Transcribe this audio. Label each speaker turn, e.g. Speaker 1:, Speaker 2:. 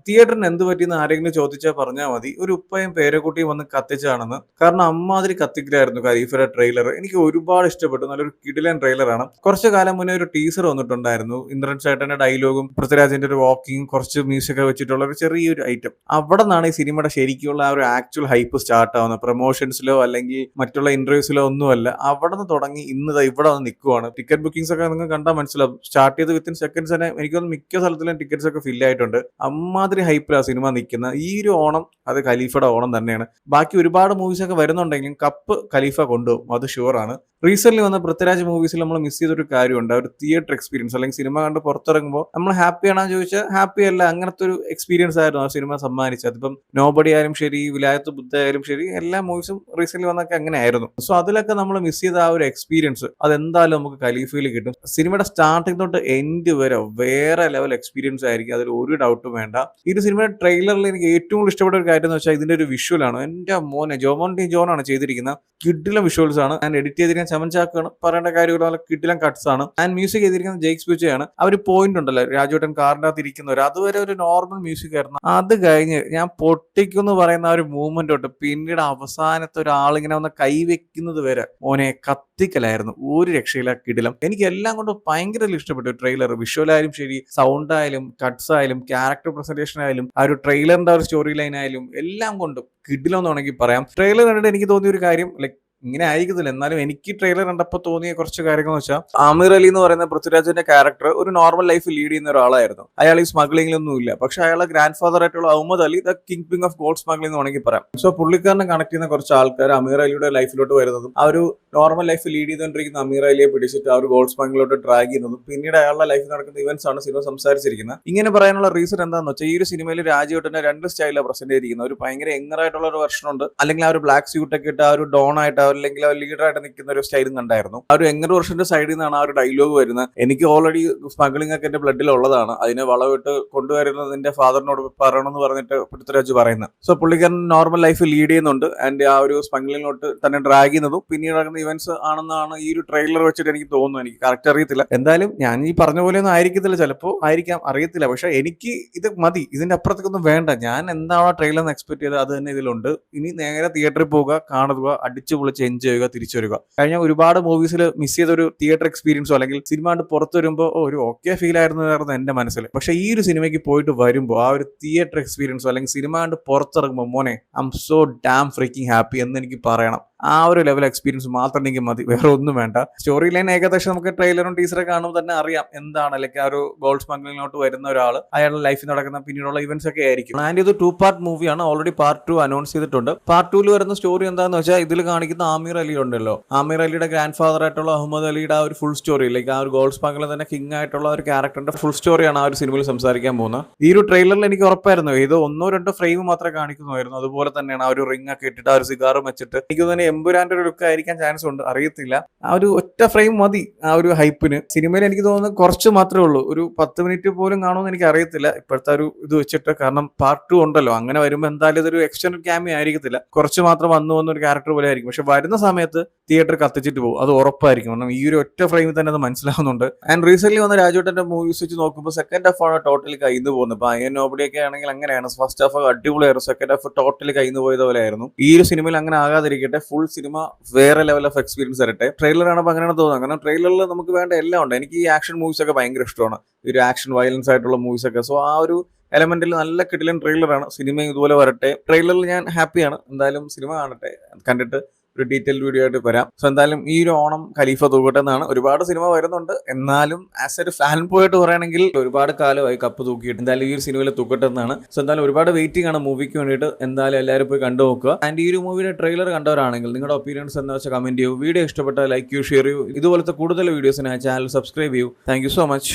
Speaker 1: തിയേറ്ററിന് എന്ത് പറ്റിയെന്ന് ആരെങ്കിലും ചോദിച്ചാൽ പറഞ്ഞാൽ മതി. ഒരു ഉപ്പയും പേരക്കുട്ടിയും വന്ന് കത്തിച്ചതാണെന്ന്. കാരണം അമ്മാതിരി കത്തിക്കലായിരുന്നു ഖലീഫയുടെ ട്രെയിലർ. എനിക്ക് ഒരുപാട് ഇഷ്ടപ്പെട്ടു. നല്ലൊരു കിടിലൻ ട്രെയിലറാണ്. കുറച്ച് കാലം മുന്നേ ഒരു ടീസർ വന്നിട്ടുണ്ടായിരുന്നു. ഇന്ദ്രൻ ചേട്ടന്റെ ഡയലോഗും പൃഥ്വിരാജിന്റെ ഒരു വാക്കിങ്ങും കുറച്ച് മ്യൂസിക് ഒക്കെ വെച്ചിട്ടുള്ള ഒരു ചെറിയൊരു ഐറ്റം. അവിടെ നിന്നാണ് ഈ സിനിമയുടെ ശരിക്കുള്ള ആ ഒരു ആക്ച്വൽ ഹൈപ്പ് സ്റ്റാർട്ട് ആവുന്നത്. പ്രൊമോഷൻസിലോ അല്ലെങ്കിൽ മറ്റുള്ള ഇന്റർവ്യൂസിലോ ഒന്നുമല്ല. അവിടെ നിന്ന് തുടങ്ങി ഇന്ന് ഇവിടെ വന്ന് നിൽക്കുവാണ്. ടിക്കറ്റ് ബുക്കിംഗ്സ് ഒക്കെ നിങ്ങൾ കണ്ടാൽ മനസ്സിലാവും. സ്റ്റാർട്ട് ചെയ്ത് വിത്തിൻ സെക്കൻഡ്സ് തന്നെ എനിക്ക് തോന്നുന്നു മിക്ക സ്ഥലത്തിലും ടിക്കറ്റ്സ് ഒക്കെ ഫിൽ ആയിട്ടുണ്ട്. അമ്മാതിരി ഹൈപ്പിലാണ് സിനിമ നിൽക്കുന്നത്. ഈ ഒരു ഓണം അത് ഖലീഫയുടെ ഓണം തന്നെയാണ്. ബാക്കി ഒരുപാട് മൂവീസ് ഒക്കെ വരുന്നുണ്ടെങ്കിലും കപ്പ് ഖലീഫ കൊണ്ടുപോകും, അത് ഷുവറാണ്. റീസെന്റ് വന്ന പൃഥ്വിരാജ് മൂവീസിൽ നമ്മൾ മിസ് ചെയ്തൊരു കാര്യമുണ്ട്. ഒരു തിയേറ്റർ എക്സ്പീരിയൻസ് അല്ലെങ്കിൽ സിനിമ കണ്ട് പുറത്തിറങ്ങുമ്പോൾ നമ്മൾ ഹാപ്പി ആണോ ചോദിച്ചാൽ ഹാപ്പി അല്ല. അങ്ങനത്തെ ഒരു എക്സ്പീരിയൻസ് ആയിരുന്നു ആ സിനിമ സമ്മാനിച്ചത്. അതിപ്പം നോബഡി ആയാലും ശരി, വിലായത്ത് ബുദ്ധ ആയാലും ശരി, എല്ലാ മൂവീസും റീസെന്റ് വന്നൊക്കെ അങ്ങനെ ആയിരുന്നു. സോ അതിലൊക്കെ നമ്മൾ മിസ് ചെയ്ത ആ ഒരു എക്സ്പീരിയൻസ് അതെന്തായാലും നമുക്ക് ഖലീഫയിൽ കിട്ടും. സിനിമയുടെ സ്റ്റാർട്ടിംഗ് തൊട്ട് എൻഡ് വരെ വേറെ ലെവൽ എക്സ്പീരിയൻസ് ആയിരിക്കും, അതിൽ ഒരു ഡൗട്ടും വേണ്ട. ഈ ഒരു സിനിമയുടെ ട്രെയിലറിൽ എനിക്ക് ഏറ്റവും കൂടുതൽ ഇഷ്ടപ്പെട്ട ഒരു കാര്യം എന്ന് വെച്ചാൽ ഇതിന്റെ ഒരു വിഷ്വലാണ്. എന്റെ മോനെ ജോമോൻ ജോണാണ് ചെയ്തിരിക്കുന്നത്. കിഡിലം വിഷ്വൽസ് ആണ്. ഞാൻ എഡിറ്റ് ചെയ്തിരിക്കുന്ന ചമൻ ചാക്കാണ്, പറയേണ്ട കാര്യമില്ല. നല്ല കിഡിലം കട്ട്സ് ആണ്. ആൻഡ് മ്യൂസിക് ചെയ്തിരിക്കുന്നത് ജെയ്ക്സ് ബുച്ചയാണ്. ആ ഒരു പോയിന്റ് ഉണ്ടല്ലോ, രാജുവേട്ടൻ കാറിന്റെ അകത്ത് ഇരിക്കുന്നവർ, അതുവരെ ഒരു നോർമൽ മ്യൂസിക് ആയിരുന്നു. അത് കഴിഞ്ഞ് ഞാൻ പൊട്ടിക്കുന്നു പറയുന്ന ആ ഒരു മൂവ്മെന്റ് തൊട്ട് പിന്നീട് അവസാനത്തെ ഒരാളിങ്ങനെ വന്ന് കൈവെക്കുന്നത് വരെ മോനെ കത്തിക്കലായിരുന്നു. ഒരു രക്ഷയില്ല, കിടിലം. എനിക്ക് എല്ലാം കൊണ്ട് ഭയങ്കര ഇഷ്ടപ്പെട്ടു ട്രെയിലർ. വിഷ്വലായാലും ശരി, സൗണ്ട് ആയാലും, കട്ട്സ് ആയാലും, ക്യാരക്ടർ പ്രസന്റേഷൻ ആയാലും, ആ ഒരു ട്രെയിലറിന്റെ ഒരു സ്റ്റോറി ലൈൻ ആയാലും എല്ലാം കൊണ്ടും കിടിലം എന്ന് വേണമെങ്കിൽ പറയാം. ട്രെയിലർ കണ്ടിട്ട് എനിക്ക് തോന്നിയ ഒരു കാര്യം, ലൈക്ക് ഇങ്ങനെ ആയിരിക്കത്തില്ല, എന്നാലും എനിക്ക് ട്രെയിലർ കണ്ടപ്പോൾ തോന്നിയ കുറച്ച് കാര്യങ്ങൾ എന്ന് വെച്ചാൽ, ആമിർ അലി എന്ന് പറയുന്ന പൃഥ്വിരാജിന്റെ ക്യാരക്ടർ ഒരു നോർമൽ ലൈഫ് ലീഡ് ചെയ്യുന്ന ഒരാളായിരുന്നു. അയാൾ ഈ സ്മഗ്ലിംഗിലൊന്നും ഇല്ല. പക്ഷെ അയാളെ ഗ്രാൻഡ് ഫാദർ ആയിട്ടുള്ള Ahmed Ali the kingpin of gold smuggling എന്ന് വേണമെങ്കിൽ പറയാം. സോ പുള്ളിക്കാരനെ കണക്ട് ചെയ്യുന്ന കുറച്ച് ആൾക്കാർ അമീർ അലിയുടെ ലൈഫിലോട്ട് വരുന്നതും ആ ഒരു നോർമൽ ലൈഫ് ലീഡ് ചെയ്തുകൊണ്ടിരിക്കുന്ന അമീർ അലിയെ പിടിച്ചിട്ട് ആ ഒരു ഗോൾഡ് സ്മഗ്ലിലോട്ട് ഡ്രാഗ് ചെയ്യുന്നതും പിന്നീട് അയാളുടെ ലൈഫിൽ നടക്കുന്ന ഇവന്റ്സ് ആണ് സിനിമ സംസാരിച്ചിരിക്കുന്നത്. ഇങ്ങനെ പറയാനുള്ള റീസൺ എന്താണെന്ന് വെച്ചാൽ, ഈ ഒരു സിനിമയിൽ രാജുവേട്ടനെ രണ്ട് സ്റ്റൈലാണ് പ്രസന്റ് ചെയ്തിരിക്കുന്നത്. ഒരു ഭയങ്കര യങ്ങറായിട്ടുള്ള ഒരു വെർഷൻ ഉണ്ട്, അല്ലെങ്കിൽ ആ ഒരു ബ്ലാക്ക് സ്യൂട്ട് ഒക്കെ ഇട്ട് ആ ഒരു ഡോൺ ആയിട്ട് അല്ലെങ്കിൽ ആ ലീഡർ നിൽക്കുന്ന ഒരു സ്റ്റൈലും കണ്ടായിരുന്നു. ആ ഒരു യങ്ങർ വെർഷന്റെ സൈഡിൽ നിന്നാണ് ആ ഒരു ഡയലോഗ് വരുന്നത്. എനിക്ക് ഓൾറെഡി സ്മഗ്ലിംഗ് ഒക്കെ എന്റെ ബ്ലഡിൽ ഉള്ളതാണ്, അതിനെ വളവിട്ട് കൊണ്ടുവരുന്നതിന്റെ ഫാദറിനോട് പറയണമെന്ന് പറഞ്ഞിട്ട് പൃഥ്വിരാജ് പറയുന്നത്. സോ പുള്ളിക്കാരൻ നോർമൽ ലൈഫ് ലീഡ് ചെയ്യുന്നുണ്ട്. ആൻഡ് ആ ഒരു സ്മഗ്ലിംഗിലോട്ട് തന്നെ ഡ്രാഗ് ചെയ്യുന്നതും പിന്നീട് നടക്കുന്ന ഇവന്റ്സ് ആണെന്നാണ് ഈ ഒരു ട്രെയിലർ വെച്ചിട്ട് എനിക്ക് തോന്നുന്നു. എനിക്ക് കറക്റ്റ് അറിയത്തില്ല. എന്തായാലും ഞാൻ ഈ പറഞ്ഞ പോലെ ഒന്നും ആയിരിക്കത്തില്ല, ചിലപ്പോൾ ആയിരിക്കാം, അറിയത്തില്ല. പക്ഷെ എനിക്ക് ഇത് മതി, ഇതിന്റെ അപ്പുറത്തേക്കൊന്നും വേണ്ട. ഞാൻ എന്താണോ ട്രെയിലർ എക്സ്പെക്ട് ചെയ്തത് അത് തന്നെ ഇതിലുണ്ട്. ഇനി നേരെ തിയേറ്ററിൽ പോവുക, കാണുക, അടിച്ചു പൊളിച്ച് എൻജോയ് ചെയ്യുക, തിരിച്ചു വരിക. കഴിഞ്ഞ ഒരുപാട് മൂവീസിൽ മിസ് ചെയ്ത ഒരു തിയേറ്റർ എക്സ്പീരിയൻസോ അല്ലെങ്കിൽ സിനിമ കണ്ട് പുറത്തു വരുമ്പോൾ ഒരു ഓക്കെ ഫീൽ ആയിരുന്നു എന്റെ മനസ്സിൽ. പക്ഷെ ഈ ഒരു സിനിമയ്ക്ക് പോയിട്ട് വരുമ്പോൾ ആ ഒരു തിയേറ്റർ എക്സ്പീരിയൻസോ അല്ലെങ്കിൽ സിനിമ കണ്ട് പുറത്തിറങ്ങുമ്പോൾ മോനെ I M so dam freaking happy എന്ന് എനിക്ക് പറയണം. ആ ഒരു ലെവൽ എക്സ്പീരിയൻസ് മാത്രം എനിക്ക് മതി, വേറെ ഒന്നും വേണ്ട. സ്റ്റോറി ലൈൻ ഏകദേശം നമുക്ക് ട്രെയിലറും ടീസറും കാണുമ്പോൾ തന്നെ അറിയാം എന്താണ്. അല്ലെങ്കിൽ ആ ഒരു ഗോൾഡ് സ്മഗ്ലിങ്ങിലോട്ട് വരുന്ന ഒരാൾ അയാളുടെ ലൈഫിൽ നടക്കുന്ന പിന്നീടുള്ള ഇവന്റ്സ് ഒക്കെ ആയിരിക്കും. ആൻഡ് ഇത് 2 പാർട്ട് മൂവിയാണ്. ഓൾറെഡി പാർട്ട് 2 അനൗൺസ് ചെയ്തിട്ടുണ്ട്. പാർട്ട് 2 വരുന്ന സ്റ്റോറി എന്താണെന്ന് വെച്ചാൽ, ഇതിൽ കാണിക്കുന്ന ആമിർ അലി ഉണ്ടല്ലോ, ആമിർ അലിയുടെ ഗ്രാൻഡ് ഫാദർ ആയിട്ടുള്ള അഹമ്മദ് അലിയുടെ ആ ഒരു ഫുൾ സ്റ്റോറി, ലൈക്ക് ആ ഒരു ഗോൾഡ് സ്മഗ്ലിംഗ് തന്നെ കിങ് ആയിട്ടുള്ള ഒരു ക്യാരക്ടറിന്റെ ഫുൾ സ്റ്റോറിയാണ് ആ ഒരു സിനിമയിൽ സംസാരിക്കാൻ പോകുന്നത്. ഈ ഒരു ട്രെയിലറിൽ എനിക്ക് ഉറപ്പായിരുന്നു ഇത് 1-2 ഫ്രെയിം മാത്രമേ കാണിക്കുന്നുമായിരുന്നു. അതുപോലെ തന്നെയാണ് ആ ഒരു റിംഗ് ഒക്കെ ഇട്ടിട്ട് ആ ഒരു സിഗാറും വെച്ചിട്ട് എനിക്ക് തന്നെ എമ്പുരാന്റെ ഒരു ലുക്ക് ആയിരിക്കാൻ ചാൻസ് ഉണ്ട്, അറിയത്തില്ല. ആ ഒരു ഒറ്റ ഫ്രെയിം മതി ആ ഒരു ഹൈപ്പിന്. സിനിമയിൽ എനിക്ക് തോന്നുന്നത് കുറച്ച് മാത്രമേ ഉള്ളൂ, ഒരു 10 മിനിറ്റ് പോലും കാണുമെന്ന് എനിക്ക് അറിയത്തില്ല ഇപ്പോഴത്തെ ഒരു ഇത് വെച്ചിട്ട്. കാരണം പാർട്ട് 2 ഉണ്ടല്ലോ, അങ്ങനെ വരുമ്പോൾ എന്തായാലും ഇതൊരു എക്സ്റ്റൻഡ് ക്യാമിയോ ആയിരിക്കത്തില്ല, കുറച്ച് മാത്രം വന്നു വന്ന ഒരു ക്യാരക്ടർ പോലെ ആയിരിക്കും. പക്ഷെ വരുന്ന സമയത്ത് തിയേറ്റർ കത്തിച്ചിട്ട് പോകും, അത് ഉറപ്പായിരിക്കും. കാരണം ഈ ഒരു ഒറ്റ ഫ്രെയിമിൽ തന്നെ അത് മനസ്സിലാവുന്നുണ്ട്. ആൻഡ് റീസെന്റ് വന്ന രാജുവേട്ടന്റെ മൂവീസ് വെച്ച് നോക്കുമ്പോൾ സെക്കൻഡ് ഹാഫ് ആണ് ടോട്ടലി കയ്യിൽ പോകുന്നത്. ഇപ്പൊ അയ്യൻ നോബഡിയൊക്കെ ആണെങ്കിൽ അങ്ങനെയാണ്, ഫസ്റ്റ് ഹാഫ് അടിപൊളിയായിരുന്നു, സെക്കൻഡ് ഹാഫ് ടോട്ടലി കയ്യിൽ പോയത് പോലെ ആയിരുന്നു. ഈ ഒരു സിനിമയിൽ അങ്ങനെ ആകാതിരിക്കട്ടെ, ഫുൾ സിനിമ വേറെ ലെവൽ ഓഫ് എക്സ്പീരിയൻസ് തരട്ടെ. ട്രെയിലർ കാണുമ്പോൾ അങ്ങനെയാണ് തോന്നുന്നത്. കാരണം ട്രെയിലറിൽ നമുക്ക് വേണ്ട എല്ലാം ഉണ്ട്. എനിക്ക് ഈ ആക്ഷൻ മൂവീസ് ഒക്കെ ഭയങ്കര ഇഷ്ടമാണ്, ഒരു ആക്ഷൻ വയലൻസ് ആയിട്ടുള്ള മൂവീസ് ഒക്കെ. സോ ആ ഒരു എലമെന്റിൽ നല്ല കിടിലൻ ട്രെയിലറാണ്. സിനിമ ഇതുപോലെ വരട്ടെ. ട്രെയിലറിൽ ഞാൻ ഹാപ്പിയാണ്. എന്തായാലും സിനിമ കാണട്ടെ, കണ്ടിട്ട് ഒരു ഡീറ്റെയിൽഡ് വീഡിയോ ആയിട്ട് വരാം. സോ എന്തായാലും ഈ ഒരു ഓണം ഖലീഫ തൂക്കട്ടെ എന്നാണ്. ഒരുപാട് സിനിമ വരുന്നുണ്ട്, എന്നാലും ആസ് ഒരു ഫാൻ പോയിട്ട് പറയുകയാണെങ്കിൽ ഒരുപാട് കാലമായി കപ്പ് തൂക്കിയിട്ട്. എന്തായാലും ഈ ഒരു സിനിമയിൽ തൂക്കട്ടെ എന്നാണ്. സോ എന്തായാലും ഒരുപാട് വെയിറ്റിംഗ് ആണ് മൂവിക്ക് വേണ്ടിയിട്ട്. എന്തായാലും എല്ലാവരും പോയി കണ്ടു നോക്കുക. ആൻഡ് ഈ ഒരു മൂവിയുടെ ട്രെയിലർ കണ്ടവരാണെങ്കിൽ നിങ്ങളുടെ ഒപ്പീനിയൻസ് എന്താ വെച്ചാൽ കമന്റ് ചെയ്യൂ. വീഡിയോ ഇഷ്ടപ്പെട്ട ലൈക്ക് ചെയ്യൂ, ഷെയർ ചെയ്യൂ. ഇതുപോലത്തെ കൂടുതൽ വീഡിയോസിനായി ചാനൽ സബ്സ്ക്രൈബ് ചെയ്യൂ. Thank you so much.